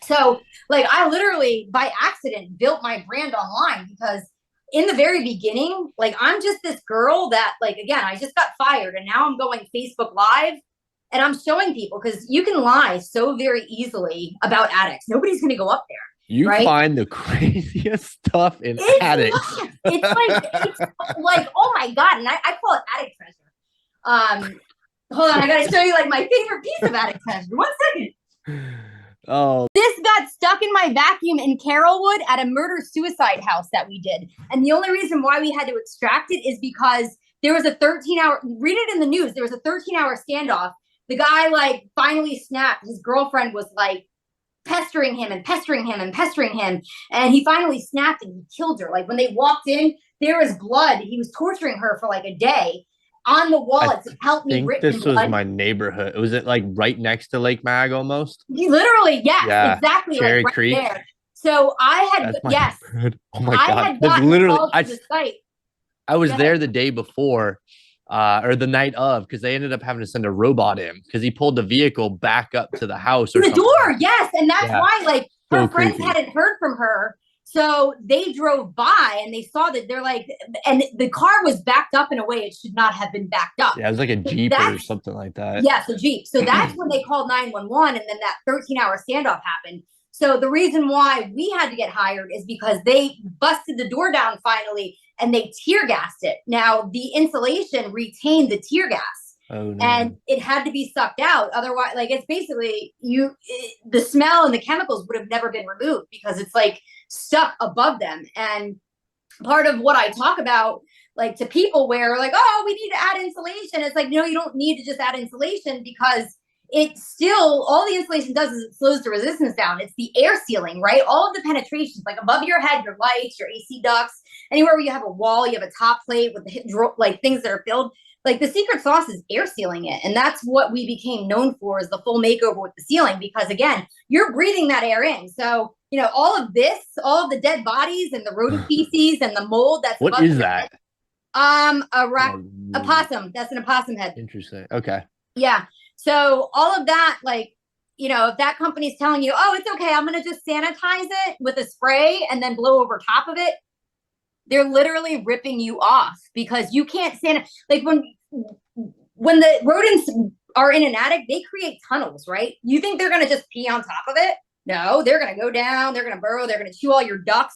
So, like, I literally by accident built my brand online because in the very beginning, like, I'm just this girl that, like, again, I just got fired and now I'm going Facebook Live and I'm showing people because you can lie so very easily about addicts. Nobody's going to go up there, You right? find the craziest stuff in It's addicts. nuts. It's like, oh my God. And I call it addict treasure. Hold on, I gotta show you like my favorite piece of addict treasure. 1 second. Oh, This got stuck in my vacuum in Carrollwood at a murder suicide house that we did. And the only reason why we had to extract it is because there was a 13-hour, read it in the news, there was a 13-hour standoff. The guy like finally snapped. His girlfriend was like pestering him and pestering him and pestering him. And he finally snapped and he killed her. Like when they walked in, there was blood. He was torturing her for like a day. On the wall, I it's help me think written in this was blood. my neighborhood. Was it like right next to Lake Mag almost? Literally, yes, Yeah. exactly, like Cherry right Creek. there. So I had, That's my yes, neighborhood. Oh my I God. had That's gotten literally called to the site. I Go was ahead. there the day before, or the night of, because they ended up having to send a robot in because he pulled the vehicle back up to the house To or the something. door, yes, and that's Yeah. why like So her friends creepy. hadn't heard from her. So they drove by and they saw that they're like, and the car was backed up in a way it should not have been backed up. Yeah, it was like a So Jeep or that's something like that. yes, a Jeep. So that's when they called 911 and then that 13-hour standoff happened. So the reason why we had to get hired is because they busted the door down finally and they tear gassed it. Now the insulation retained the tear gas Oh no. and it had to be sucked out. Otherwise, like it's basically the smell and the chemicals would have never been removed because it's like stuck above them. And part of what I talk about like to people where like, oh, we need to add insulation. It's like, no, you don't need to just add insulation because it still, all the insulation does is it slows the resistance down. It's the air sealing, right? All of the penetrations, like above your head, your lights, your AC ducts, anywhere where you have a wall, you have a top plate with the, like things that are filled. Like the secret sauce is air sealing it. And that's what we became known for is the full makeover with the sealing. Because again, you're breathing that air in. So, you know, all of this, all of the dead bodies and the rodent feces and the mold that's What above is your that? head. A Yeah, opossum. That's an opossum head. interesting. Okay. Yeah. So all of that, like, you know, if that company's telling you, oh, it's okay, I'm gonna just sanitize it with a spray and then blow over top of it, they're literally ripping you off because you can't sanitize. Like when the rodents are in an attic, they create tunnels, right? You think they're gonna just pee on top of it? No, they're gonna go down, they're gonna burrow, they're gonna chew all your ducts.